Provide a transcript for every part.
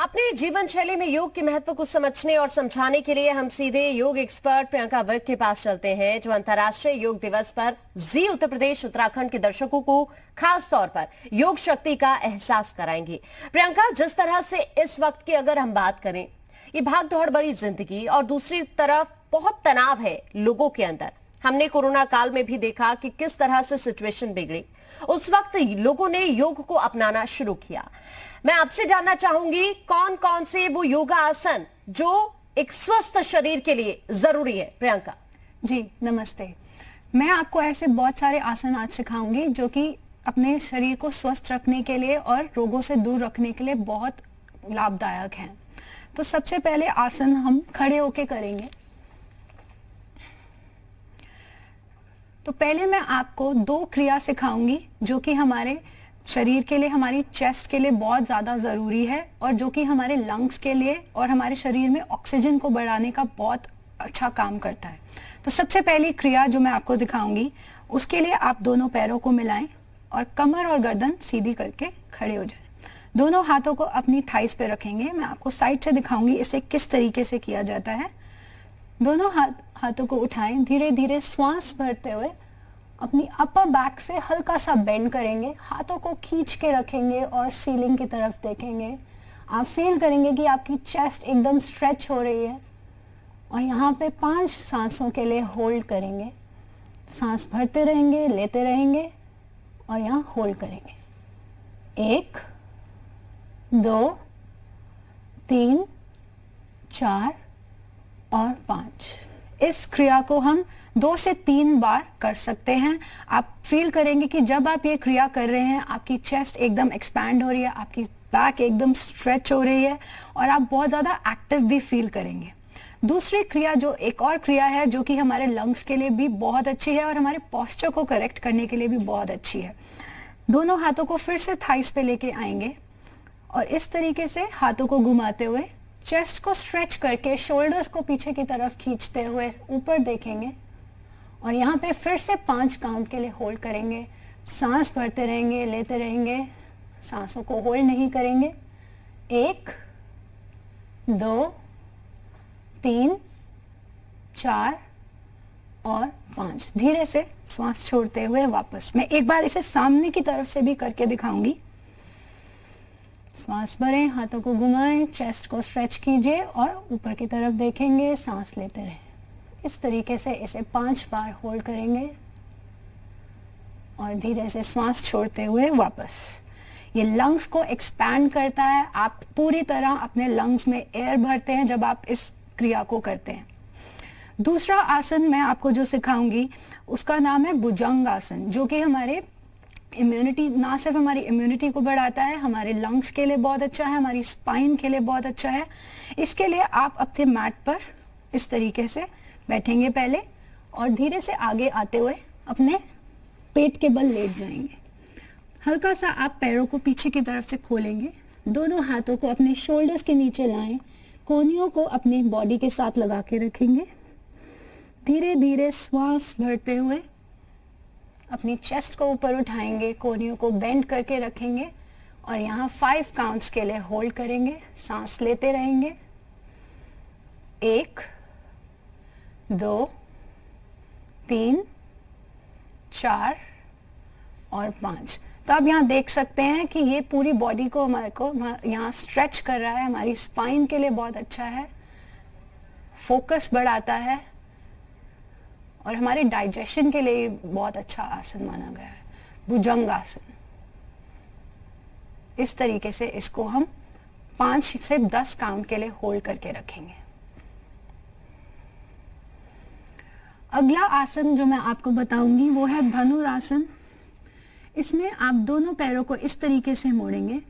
अपने जीवन शैली में योग के महत्व को समझने और समझाने के लिए हम सीधे योग एक्सपर्ट प्रियंका विर्क के पास चलते हैं, जो अंतर्राष्ट्रीय योग दिवस पर जी उत्तर प्रदेश उत्तराखंड के दर्शकों को खास तौर पर योग शक्ति का एहसास कराएंगी। प्रियंका, जिस तरह से इस वक्त की अगर हम बात करें, ये भाग दौड़ भरी जिंदगी और दूसरी तरफ बहुत तनाव है लोगों के अंदर। हमने कोरोना काल में भी देखा कि किस तरह से सिचुएशन बिगड़ी। उस वक्त लोगों ने योग को अपनाना शुरू किया। मैं आपसे जानना चाहूंगी, कौन कौन से वो योगा आसन जो एक स्वस्थ शरीर के लिए जरूरी है। प्रियंका जी नमस्ते। मैं आपको ऐसे बहुत सारे आसन आज सिखाऊंगी जो कि अपने शरीर को स्वस्थ रखने के लिए और रोगों से दूर रखने के लिए बहुत लाभदायक हैं। तो सबसे पहले आसन हम खड़े होके करेंगे। तो पहले मैं आपको दो क्रिया सिखाऊंगी जो कि हमारे शरीर के लिए, हमारी चेस्ट के लिए बहुत ज़्यादा ज़रूरी है और जो कि हमारे लंग्स के लिए और हमारे शरीर में ऑक्सीजन को बढ़ाने का बहुत अच्छा काम करता है। तो सबसे पहली क्रिया जो मैं आपको दिखाऊंगी, उसके लिए आप दोनों पैरों को मिलाएं और कमर और गर्दन सीधी करके खड़े हो जाएं। दोनों हाथों को अपनी थाइस पे रखेंगे। मैं आपको साइड से दिखाऊंगी इसे किस तरीके से किया जाता है। दोनों हाथों को उठाएं, धीरे धीरे श्वास भरते हुए अपनी अपर बैक से हल्का सा बेंड करेंगे, हाथों को खींच के रखेंगे और सीलिंग की तरफ देखेंगे। आप फील करेंगे कि आपकी चेस्ट एकदम स्ट्रेच हो रही है और यहाँ पे 5 सांसों के लिए होल्ड करेंगे। सांस भरते रहेंगे, लेते रहेंगे और यहाँ होल्ड करेंगे। 1 2 3 4 और 5। इस क्रिया को हम 2 से 3 बार कर सकते हैं। आप फील करेंगे कि जब आप ये क्रिया कर रहे हैं, आपकी चेस्ट एकदम एक्सपैंड हो रही है, आपकी बैक एकदम स्ट्रेच हो रही है और आप बहुत ज़्यादा एक्टिव भी फील करेंगे। दूसरी क्रिया, जो एक और क्रिया है जो कि हमारे लंग्स के लिए भी बहुत अच्छी है और हमारे पोस्चर को करेक्ट करने के लिए भी बहुत अच्छी है। दोनों हाथों को फिर से थाइस पे लेके आएंगे और इस तरीके से हाथों को घुमाते हुए चेस्ट को स्ट्रेच करके शोल्डर्स को पीछे की तरफ खींचते हुए ऊपर देखेंगे और यहाँ पे फिर से 5 काउंट के लिए होल्ड करेंगे। सांस भरते रहेंगे, लेते रहेंगे, सांसों को होल्ड नहीं करेंगे। 1 2 3 4 और 5। धीरे से सांस छोड़ते हुए वापस। मैं एक बार इसे सामने की तरफ से भी करके दिखाऊंगी। सांस भरें, हाथों को घुमाएं, चेस्ट को स्ट्रेच कीजिए और ऊपर की तरफ देखेंगे, सांस लेते रहें। इस तरीके से इसे 5 बार होल्ड करेंगे और धीरे से सांस छोड़ते हुए वापस। ये लंग्स को एक्सपैंड करता है। आप पूरी तरह अपने लंग्स में एयर भरते हैं जब आप इस क्रिया को करते हैं। दूसरा आसन मैं आपको जो सिखाऊंगी उसका नाम है भुजंग आसन, जो कि हमारे इम्यूनिटी, ना सिर्फ हमारी इम्यूनिटी को बढ़ाता है, हमारे लंग्स के लिए बहुत अच्छा है, हमारी स्पाइन के लिए बहुत अच्छा है। इसके लिए आप अपने मैट पर इस तरीके से बैठेंगे पहले और धीरे से आगे आते हुए अपने पेट के बल लेट जाएंगे। हल्का सा आप पैरों को पीछे की तरफ से खोलेंगे। दोनों हाथों को अपने शोल्डर्स के नीचे लाएं, कोहनियों को अपनी बॉडी के साथ लगा के रखेंगे। धीरे धीरे श्वास भरते हुए अपनी चेस्ट को ऊपर उठाएंगे, कोहनियों को बेंड करके रखेंगे और यहाँ 5 काउंट्स के लिए होल्ड करेंगे। सांस लेते रहेंगे। 1 2 3 4 और 5। तो आप यहाँ देख सकते हैं कि ये पूरी बॉडी को हमारे को यहाँ स्ट्रेच कर रहा है, हमारी स्पाइन के लिए बहुत अच्छा है, फोकस बढ़ाता है और हमारे डाइजेशन के लिए बहुत अच्छा आसन माना गया है, भुजंग आसन। इस तरीके से इसको हम 5 से 10 काउंट के लिए होल्ड करके रखेंगे। अगला आसन जो मैं आपको बताऊंगी वो है धनुरासन। इसमें आप दोनों पैरों को इस तरीके से मोड़ेंगे,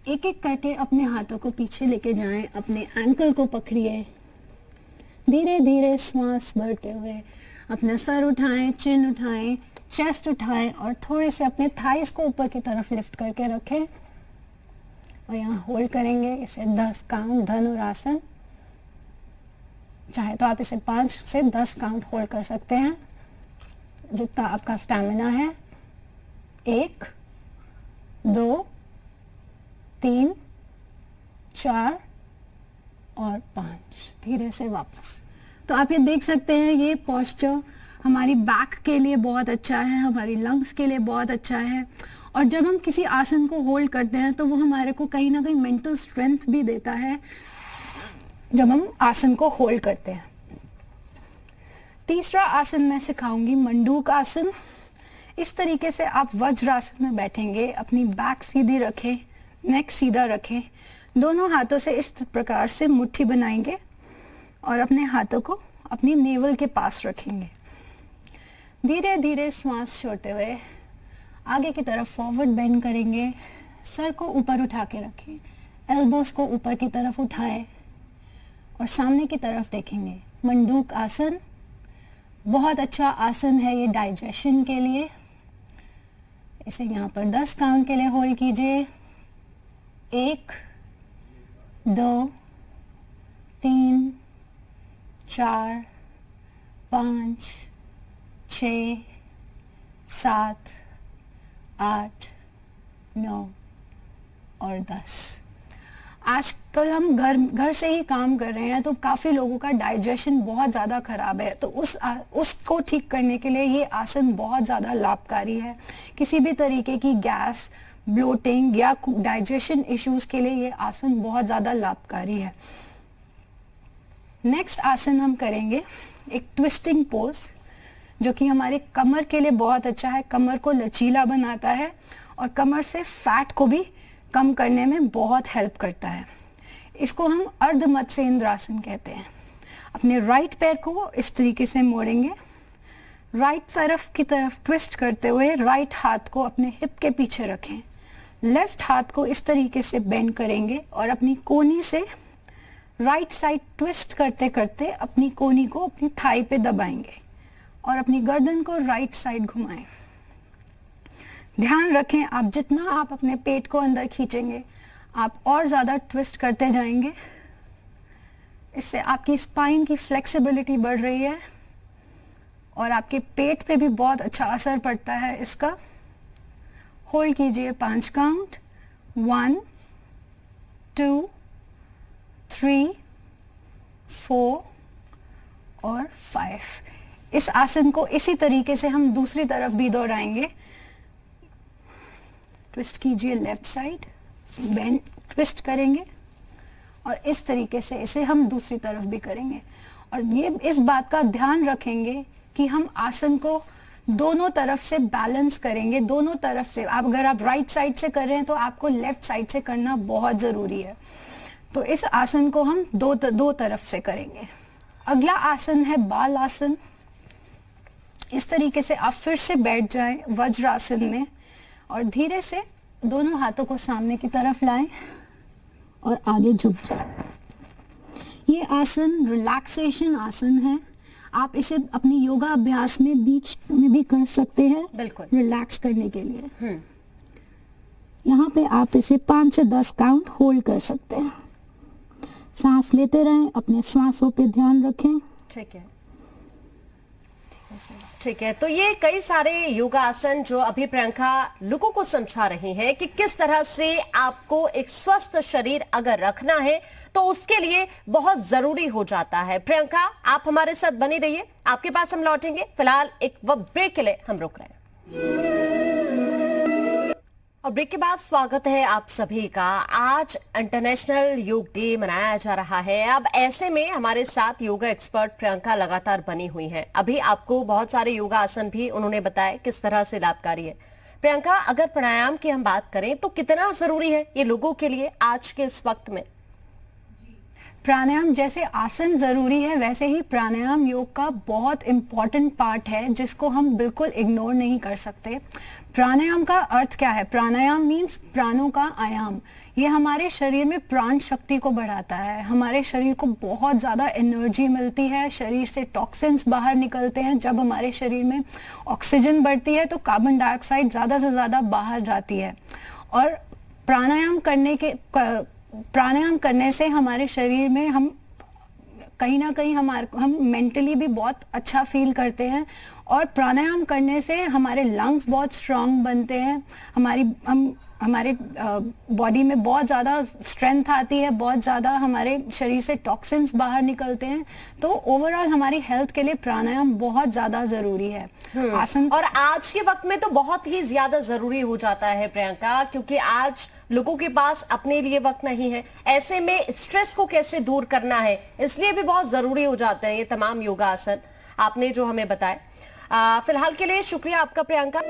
एक एक करके अपने हाथों को पीछे लेके जाएं, अपने एंकल को पकड़िए, धीरे धीरे श्वास भरते हुए अपना सर उठाएं, चिन उठाएं, चेस्ट उठाएं और थोड़े से अपने थाइस को ऊपर की तरफ लिफ्ट करके रखें और यहाँ होल्ड करेंगे इसे 10 काउंट धनुरासन। चाहे तो आप इसे 5 से 10 काउंट होल्ड कर सकते हैं, जितना आपका स्टैमिना है। 1 2 3 4 और 5, धीरे से वापस। तो आप ये देख सकते हैं, ये पोस्चर हमारी बैक के लिए बहुत अच्छा है, हमारी लंग्स के लिए बहुत अच्छा है। और जब हम किसी आसन को होल्ड करते हैं तो वो हमारे को कहीं ना कहीं मेंटल स्ट्रेंथ भी देता है जब हम आसन को होल्ड करते हैं। तीसरा आसन मैं सिखाऊंगी मंडूक आसन। इस तरीके से आप वज्रासन में बैठेंगे, अपनी बैक सीधी रखें, नेक सीधा रखें, दोनों हाथों से इस प्रकार से मुट्ठी बनाएंगे और अपने हाथों को अपनी नेवल के पास रखेंगे। धीरे धीरे सांस छोड़ते हुए आगे की तरफ फॉरवर्ड बेंड करेंगे, सर को ऊपर उठा के रखें, एल्बोस को ऊपर की तरफ उठाएं और सामने की तरफ देखेंगे। मंडूक आसन बहुत अच्छा आसन है ये डाइजेशन के लिए। इसे यहाँ पर 10 काउंट के लिए होल्ड कीजिए। 1 2 3 4 5 6 7 8 9 और 10। आजकल हम घर से ही काम कर रहे हैं तो काफ़ी लोगों का डाइजेशन बहुत ज़्यादा खराब है, तो उसको ठीक करने के लिए ये आसन बहुत ज़्यादा लाभकारी है। किसी भी तरीके की गैस, ब्लोटिंग या डाइजेशन इश्यूज के लिए ये आसन बहुत ज़्यादा लाभकारी है। नेक्स्ट आसन हम करेंगे एक ट्विस्टिंग पोज, जो कि हमारे कमर के लिए बहुत अच्छा है, कमर को लचीला बनाता है और कमर से फैट को भी कम करने में बहुत हेल्प करता है। इसको हम अर्ध मत्स्येंद्रासन कहते हैं। अपने राइट पैर को इस तरीके से मोड़ेंगे, राइट तरफ की तरफ ट्विस्ट करते हुए राइट हाथ को अपने हिप के पीछे रखें, लेफ्ट हाथ को इस तरीके से बेंड करेंगे और अपनी कोहनी से राइट साइड ट्विस्ट करते करते अपनी कोहनी को अपनी थाई पे दबाएंगे और अपनी गर्दन को राइट साइड घुमाएं। ध्यान रखें, आप जितना आप अपने पेट को अंदर खींचेंगे आप और ज़्यादा ट्विस्ट करते जाएंगे। इससे आपकी स्पाइन की फ्लेक्सिबिलिटी बढ़ रही है और आपके पेट पे भी बहुत अच्छा असर पड़ता है इसका। होल्ड कीजिए 5 काउंट, 1 2 3 4 और 5। इस आसन को इसी तरीके से हम दूसरी तरफ भी दोहराएंगे। ट्विस्ट कीजिए लेफ्ट साइड, बेंड ट्विस्ट करेंगे और इस तरीके से इसे हम दूसरी तरफ भी करेंगे। और ये इस बात का ध्यान रखेंगे कि हम आसन को दोनों तरफ से बैलेंस करेंगे। दोनों तरफ से अगर आप राइट साइड से कर रहे हैं तो आपको लेफ्ट साइड से करना बहुत ज़रूरी है। तो इस आसन को हम दो तरफ से करेंगे। अगला आसन है बाल आसन। इस तरीके से आप फिर से बैठ जाएं वज्रासन में और धीरे से दोनों हाथों को सामने की तरफ लाएं और आगे झुक जाएं। ये आसन रिलैक्सेशन आसन है। आप इसे अपनी योगा अभ्यास में बीच में भी कर सकते हैं, बिल्कुल रिलैक्स करने के लिए। यहाँ पे आप इसे 5 से 10 काउंट होल्ड कर सकते हैं। सांस लेते रहें, अपने श्वासों पे ध्यान रखें। ठीक है, ठीक है। तो ये कई सारे योगासन जो अभी प्रियंका लोगों को समझा रही हैं कि किस तरह से आपको एक स्वस्थ शरीर अगर रखना है तो उसके लिए बहुत जरूरी हो जाता है। प्रियंका, आप हमारे साथ बनी रहिए, आपके पास हम लौटेंगे। फिलहाल एक ब्रेक के लिए हम रुक रहे हैं और ब्रेक के बाद स्वागत है आप सभी का। आज इंटरनेशनल योग डे मनाया जा रहा है। अब ऐसे में हमारे साथ योगा एक्सपर्ट प्रियंका लगातार बनी हुई हैं। अभी आपको बहुत सारे योगा आसन भी उन्होंने बताया किस तरह से लाभकारी है। प्रियंका, अगर प्राणायाम की हम बात करें तो कितना जरूरी है ये लोगों के लिए आज के इस वक्त में? प्राणायाम जैसे आसन जरूरी है वैसे ही प्राणायाम योग का बहुत इंपॉर्टेंट पार्ट है जिसको हम बिल्कुल इग्नोर नहीं कर सकते। प्राणायाम का अर्थ क्या है? प्राणायाम मीन्स प्राणों का आयाम। ये हमारे शरीर में प्राण शक्ति को बढ़ाता है, हमारे शरीर को बहुत ज़्यादा एनर्जी मिलती है, शरीर से टॉक्सिन्स बाहर निकलते हैं। जब हमारे शरीर में ऑक्सीजन बढ़ती है तो कार्बन डाइऑक्साइड ज़्यादा से ज़्यादा बाहर जाती है। और प्राणायाम करने से हमारे शरीर में हम कहीं ना कहीं हम मेंटली भी बहुत अच्छा फील करते हैं। और प्राणायाम करने से हमारे लंग्स बहुत स्ट्रांग बनते हैं, हम हमारे बॉडी में बहुत ज़्यादा स्ट्रेंथ आती है, बहुत ज़्यादा हमारे शरीर से टॉक्सिन्स बाहर निकलते हैं। तो ओवरऑल हमारी हेल्थ के लिए प्राणायाम बहुत ज़्यादा ज़रूरी है। आसन और आज के वक्त में तो बहुत ही ज्यादा जरूरी हो जाता है प्रियंका, क्योंकि आज लोगों के पास अपने लिए वक्त नहीं है। ऐसे में स्ट्रेस को कैसे दूर करना है, इसलिए भी बहुत जरूरी हो जाते हैं ये तमाम योगासन आपने जो हमें बताए। फिलहाल के लिए शुक्रिया आपका प्रियंका।